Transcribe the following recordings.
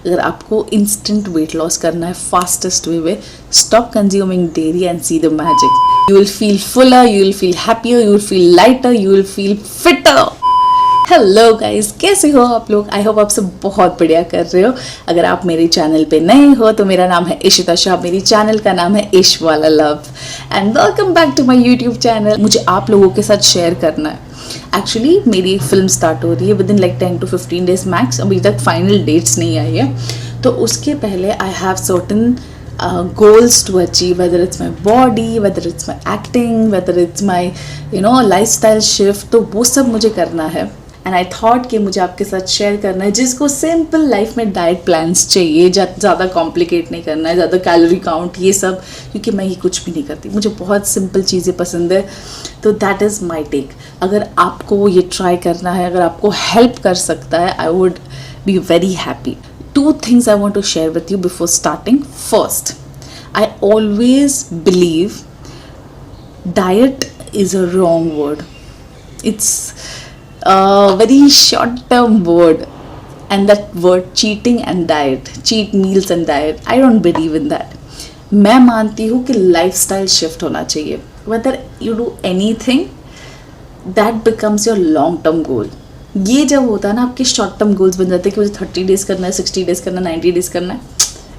अगर आपको instant weight loss करना है fastest way, stop consuming dairy and see the magic. You will feel Fuller, you will feel happier, you will feel lighter, you will feel fitter. Hello guys, कैसे हो आप लोग? I hope आप सब बहुत बढ़िया कर रहे हो. अगर आप मेरे चैनल पे नए हो तो मेरा नाम है इशिता शाह, मेरी चैनल का नाम है इश वाला लव, and welcome back to my YouTube channel. मुझे आप लोगों के साथ शेयर करना है. एक्चुअली मेरी एक फिल्म स्टार्ट हो रही है with in like 10 to 15 days max. अभी तक फाइनल डेट्स नहीं आई है, तो उसके पहले I have certain goals to achieve, whether it's my body, whether it's my acting, whether it's my lifestyle shift. तो वो सब मुझे करना है. एंड आई थॉट कि मुझे आपके साथ शेयर करना है. जिसको सिंपल लाइफ में डाइट प्लान्स चाहिए, ज़्यादा कॉम्प्लिकेट नहीं करना है, ज़्यादा कैलोरी काउंट ये सब, क्योंकि मैं ये कुछ भी नहीं करती, मुझे बहुत सिंपल चीज़ें पसंद है. तो दैट इज़ माई टेक. अगर आपको ये ट्राई करना है, अगर आपको हेल्प कर सकता है, I would be very happy. 2 things I want to share with you before starting. First, I always believe diet is a wrong word. It's a very short term word, and that word cheating and diet, cheat meals and diet, I don't believe in that. मैं मानती हूँ कि lifestyle shift होना चाहिए. Whether you do anything, that becomes your long term goal. ये जब होता है ना, आपके शॉर्ट टर्म गोल्स बन जाते हैं कि मुझे 30 डेज करना है, 60 डेज करना है, 90 डेज करना है,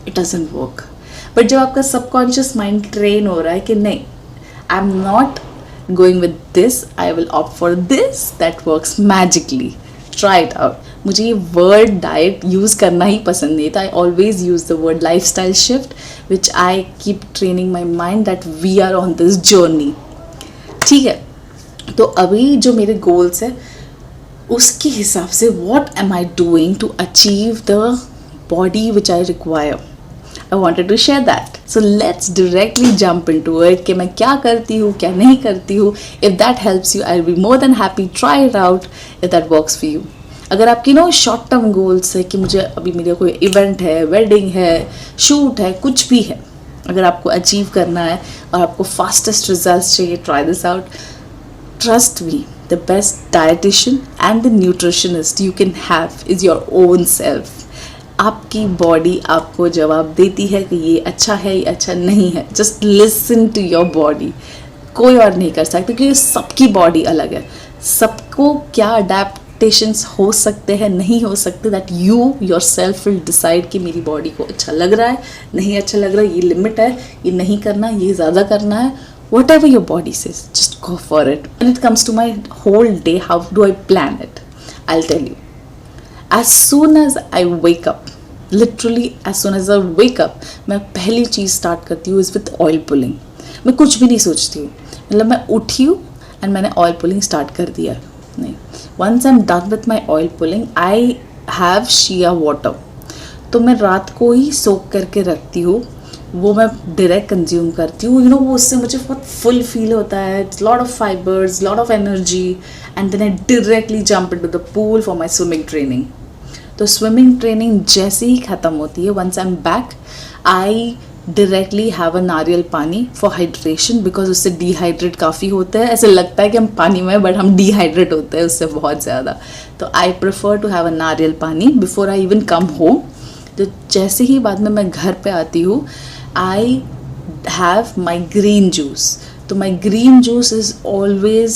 इट डजंट वर्क. बट जब आपका सबकॉन्शियस माइंड ट्रेन हो रहा है कि नहीं, I am not going with this, I will opt for this that works magically, try it out. मुझे ये वर्ड डाइट यूज़ करना ही पसंद नहीं था. I always use the word lifestyle shift, which I keep training my mind that we are on this journey. ठीक है, तो अभी जो मेरे गोल्स है उसके हिसाब से what am I doing to achieve the body which I require. I wanted to share that. So let's directly jump into it कि मैं क्या करती हूँ, क्या नहीं करती हूँ. If that helps you, I'll be more than happy. Try it out if that works for you. अगर आपकी शॉर्ट टर्म गोल्स है कि मुझे अभी मेरा कोई इवेंट है, वेडिंग है, शूट है, कुछ भी है, अगर आपको अचीव करना है और आपको फास्टेस्ट रिजल्ट्स चाहिए, try this out. Trust me, the best dietitian and the nutritionist you can have is your own self. आपकी बॉडी आपको जवाब देती है कि ये अच्छा है, ये अच्छा नहीं है. Just listen to your body. कोई और नहीं कर सकता, क्योंकि सबकी बॉडी अलग है. सबको क्या अडेप्टेशंस हो सकते हैं, नहीं हो सकते, that you your self will decide कि मेरी बॉडी को अच्छा लग रहा है, नहीं अच्छा लग रहा है, ये लिमिट है, ये नहीं करना, ये ज़्यादा करना है. Whatever your body says, just go for it. When it comes to my whole day, how do I plan it? I'll tell you. As soon as I wake up, literally as soon as I wake up, मैं पहली चीज़ start करती हूँ is with oil pulling. मैं कुछ भी नहीं सोचती हूँ, मतलब मैं उठी हूँ and मैंने oil pulling स्टार्ट कर दिया. नहीं, once I'm done with my oil pulling, I have shea water. तो मैं रात को ही सोक करके रखती हूँ, वो मैं डायरेक्ट कंज्यूम करती हूँ. वो उससे मुझे बहुत फुल फील होता है. It's lot of fibres, lot of energy, and then I directly jump into the pool for my swimming training. तो स्विमिंग ट्रेनिंग जैसे ही ख़त्म होती है, once I am back, I directly have a nariyal pani for hydration, because उससे dehydrate काफ़ी होता है. ऐसे लगता है कि हम पानी में, बट हम डिहाइड्रेट होते हैं उससे बहुत ज़्यादा. तो I prefer to have a nariyal pani before I even come home. तो जैसे ही बाद में मैं घर पे आती हूँ, I have my green juice. तो my green juice is always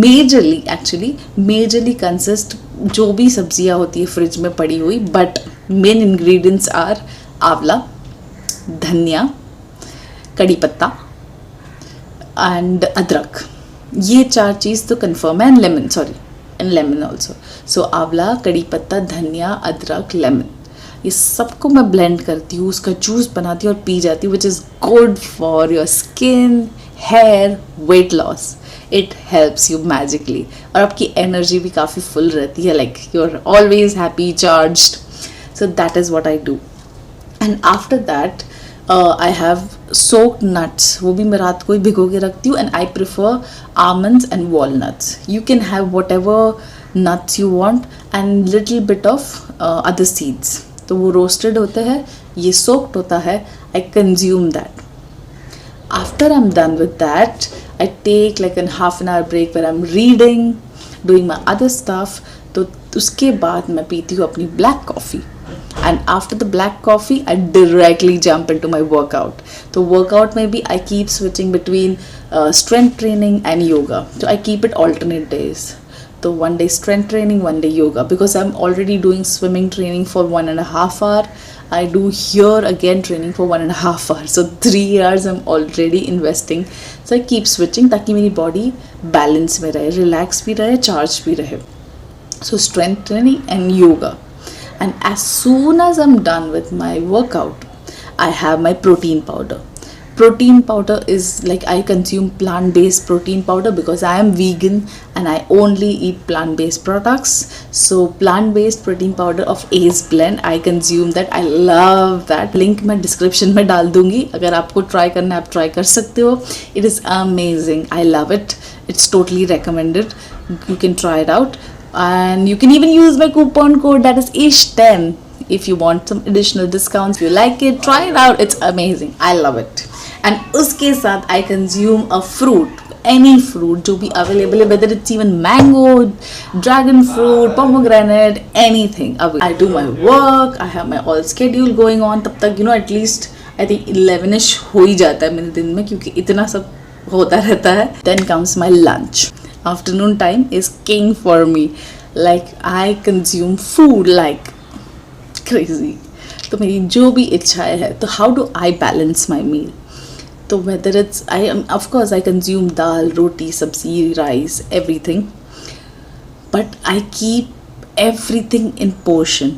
majorly consist जो भी सब्जियाँ होती है फ्रिज में पड़ी हुई, but main ingredients are आंवला, धनिया, कड़ी पत्ता and अदरक. ये 4 चीज़ तो confirm है, and lemon also. So आंवला, कड़ी पत्ता, धनिया, अदरक, लेमन, ये सबको मैं ब्लेंड करती हूँ, उसका जूस बनाती हूँ और पी जाती हूँ, which is good for your skin, hair, weight loss. It helps you magically, और आपकी एनर्जी भी काफ़ी फुल रहती है, like you are always happy, charged. So that is what I do. And after that I have soaked nuts. वो भी मैं रात को ही भिगो के रखती हूँ. And I prefer almonds and walnuts. You can have what ever nuts you want and little bit of other seeds. तो वो रोस्टेड होते हैं, ये सोक्ड होता है. I consume that. After I'm done with that, I take like a half an hour break where I'm reading, doing my other stuff. तो उसके बाद मैं पीती हूँ अपनी black coffee. and after the black coffee I directly jump into my workout. So workout maybe I keep switching between strength training and yoga, so I keep it alternate days. So one day strength training, one day yoga, because I'm already doing swimming training for 1.5 hour. I do here again training for 1.5 hour, so 3 hours I'm already investing. So I keep switching ताकि मेरी body balance में रहे, relax भी रहे, charge भी रहे. So strength training and yoga. And as soon as I'm done with my workout, I have my protein powder. Protein powder is like, I consume plant-based protein powder because I am vegan and I only eat plant-based products. So plant-based protein powder of Ace Blend, I consume that. I love that. Link मैं description में डाल दूँगी, अगर आपको try करना है आप try कर सकते हो. It is amazing. I love it. It's totally recommended. You can try it out. And you can even use my coupon code, that is ish10, if you want some additional discounts. If you like it, try it out. It's amazing. I love it. And उसके साथ I consume a fruit, any fruit जो भी available है, whether it's even mango, dragon fruit, pomegranate, anything. I do my work, I have my all schedule going on. तब तक at least I think 11ish हो ही जाता है मेरे दिन में, क्योंकि इतना सब होता रहता है. Then comes my lunch. Afternoon time is king for me. Like I consume food like crazy. तो मेरी जो भी इच्छाएं है, तो how do I balance my meal? तो whether it's, of course I consume dal, roti, sabzi, rice, everything, but I keep everything in portion.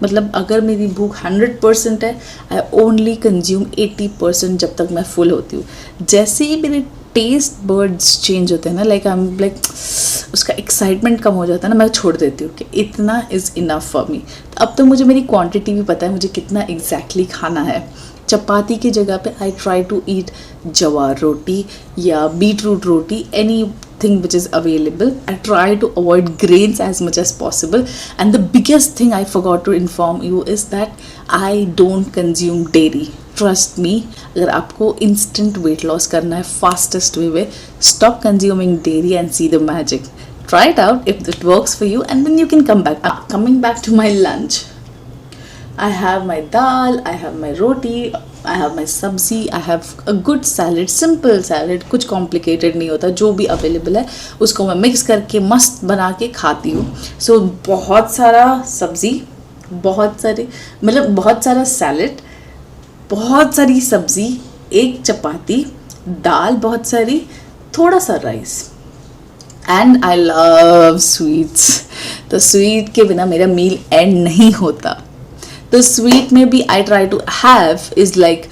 मतलब अगर मेरी भूख 100% है, I only consume 80% जब तक मैं फुल होती हूँ. जैसे ही मेरे टेस्ट बर्ड्स चेंज होते हैं ना, लाइक आई एम लाइक उसका एक्साइटमेंट कम हो जाता है ना, मैं छोड़ देती हूँ कि इतना इज़ इनफ फॉर मी. अब तो मुझे मेरी क्वांटिटी भी पता है, मुझे कितना एग्जैक्टली खाना है. चपाती की जगह पे आई ट्राई टू ईट जवार रोटी या beetroot roti, any thing which is available. I try to avoid grains as much as possible. And the biggest thing I forgot to inform you is that I don't consume dairy. Trust me, अगर आपको instant weight loss करना है fastest way में, stop consuming dairy and see the magic. Try it out if it works for you, and then you can come back. Coming back to my lunch, I have my dal, I have my roti, I have my sabzi, I have a good salad, simple salad, कुछ complicated नहीं होता, जो भी available है उसको मैं mix करके मस्त बना के खाती हूँ. So बहुत सारा सब्जी, बहुत सारा salad, बहुत सारी सब्जी, एक चपाती, दाल बहुत सारी, थोड़ा सा rice. And I love sweets. तो स्वीट के बिना मेरा मील एंड नहीं होता. तो स्वीट में भी I try to have is like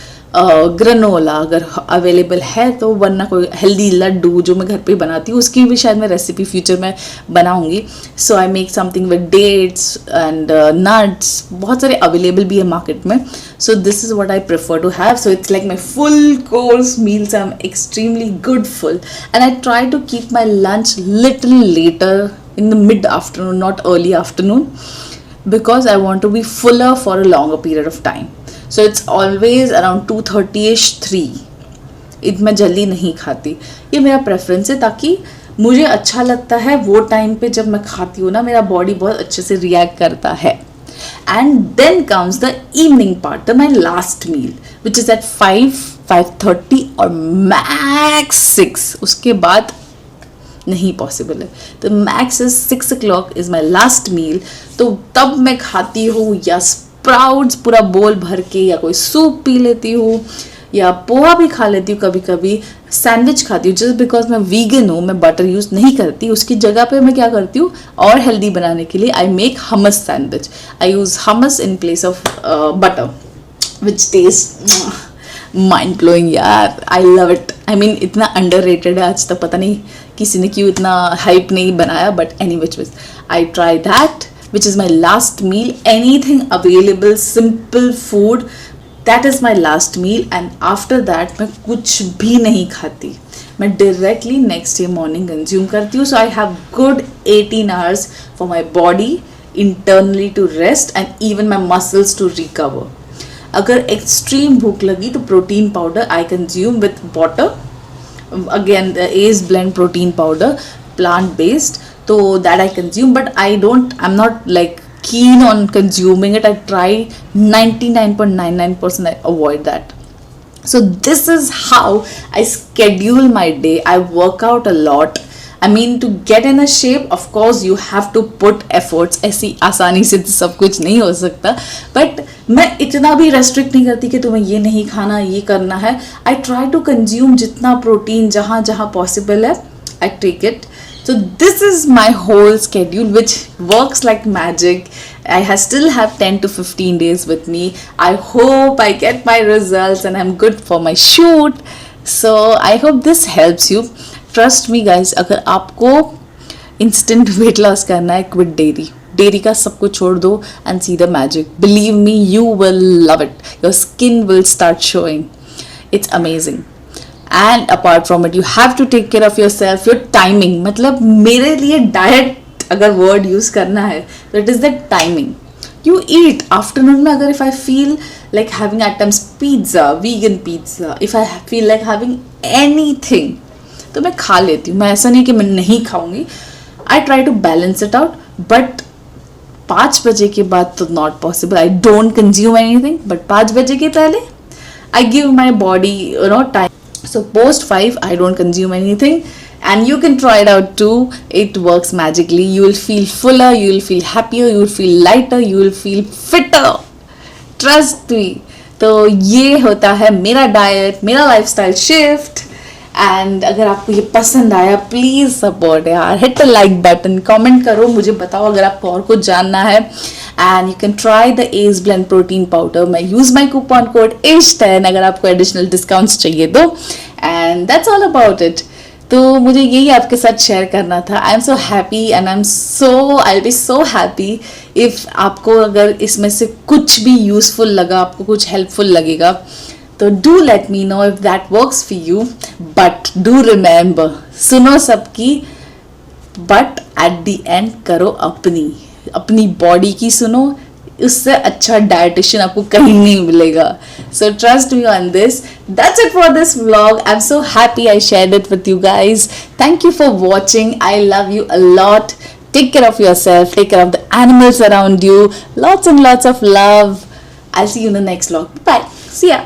granola अगर अवेलेबल है तो, वरना कोई हेल्दी लड्डू जो मैं घर पे बनाती हूँ, उसकी भी शायद मैं रेसिपी फ्यूचर में बनाऊँगी. So I make something with dates and nuts, बहुत सारे अवेलेबल भी है मार्केट में. So this is what I prefer to have. So it's like my full course meals. I am extremely good full, and I try to keep my lunch little later in the mid afternoon, not early afternoon, because I want to be fuller for a longer period of time. So it's always around 2:30ish 3. इतना जल्दी नहीं खाती, ये मेरा preference है, ताकि मुझे अच्छा लगता है वो टाइम पे जब मैं खाती हूँ ना, मेरा बॉडी बहुत अच्छे से रिएक्ट करता है. And then comes the evening part, my last meal, which is at 5, 5:30 और max 6. उसके बाद नहीं पॉसिबल है. तो max is 6 o'clock is my last meal. तो तब मैं खाती हूँ या स्प्राउट्स पूरा बोल भर के, या कोई सूप पी लेती हूँ, या पोहा भी खा लेती हूँ. कभी कभी सैंडविच खाती हूँ, जस्ट बिकॉज मैं वीगन हूँ, मैं बटर यूज़ नहीं करती. उसकी जगह पे मैं क्या करती हूँ, और हेल्दी बनाने के लिए I make hummus sandwich. I use hummus in place of butter, which taste mind blowing यार. I love it. I mean इतना अंडररेटेड है, आज तक पता नहीं किसी ने क्यों इतना हाइप नहीं बनाया, but any which which I try that, which is my last meal. Anything available, simple food, that is my last meal. And after that मैं कुछ भी नहीं खाती, मैं directly next day morning consume करती हूँ. So I have good 18 hours for my body internally to rest and even my muscles to recover. अगर extreme भूख लगी तो protein powder I consume with water. Again the Ace Blend protein powder, plant based, so that I consume, but I am not like keen on consuming it. I try 99.99% I avoid that. So this is how I schedule my day. I work out a lot. I mean, to get in a shape, of course you have to put efforts. ऐसी आसानी से तो सब कुछ नहीं हो सकता, but मैं इतना भी रेस्ट्रिक्ट नहीं करती कि तुम्हें ये नहीं खाना, ये करना है. आई ट्राई टू कंज्यूम जितना प्रोटीन जहाँ जहाँ पॉसिबल है, I take it. So this is my whole schedule, which works like magic. I still have 10 to 15 days with me. I hope I get my results and I'm good for my shoot. So I hope this helps you. Trust me guys, अगर आपको instant weight loss करना है, quit dairy. Dairy का सब कुछ छोड़ दो and see the magic. Believe me, you will love it. Your skin will start showing. It's amazing. And apart from it, you have to take care of yourself. Your timing, मतलब मेरे लिए diet अगर word use करना है, so it is the timing. You eat afternoon में, अगर if I feel like having at times pizza, vegan pizza, if I feel like having anything, तो मैं खा लेती हूँ. मैं ऐसा नहीं कि मैं नहीं खाऊंगी. I try to balance it out, but 5 बजे के बाद तो not possible. I don't consume anything, but 5 बजे के पहले I give my body, time. So post 5, I don't consume anything, and you can try it out too. It works magically. You will feel fuller, you will feel happier, you will feel lighter, you will feel fitter. Trust me. तो ये होता है मेरा diet, मेरा lifestyle shift. And अगर आपको ये पसंद आया, प्लीज सपोर्ट यार. Hit the like button, comment करो, मुझे बताओ अगर आपको और कुछ जानना है. And you can try the age blend protein powder. मैं use my coupon code AGE10 अगर आपको एडिशनल डिस्काउंट्स चाहिए तो. And that's all about it. तो मुझे यही आपके साथ शेयर करना था. I am so happy and I will be so happy if आपको अगर इसमें से कुछ भी यूजफुल लगा, आपको कुछ हेल्पफुल लगेगा, तो do let me know if that works for you. But do remember, सुनो सबकी, बट एट द एंड करो अपनी बॉडी की सुनो. उससे अच्छा डाइटिशियन आपको कहीं नहीं मिलेगा. So trust me on this. That's it for this vlog. I am so happy I shared it with you guys. Thank you for watching. I love you a lot. Take care of yourself. Take care of the animals around you. Lots and lots of love. I'll see you in the next vlog. Bye. See ya.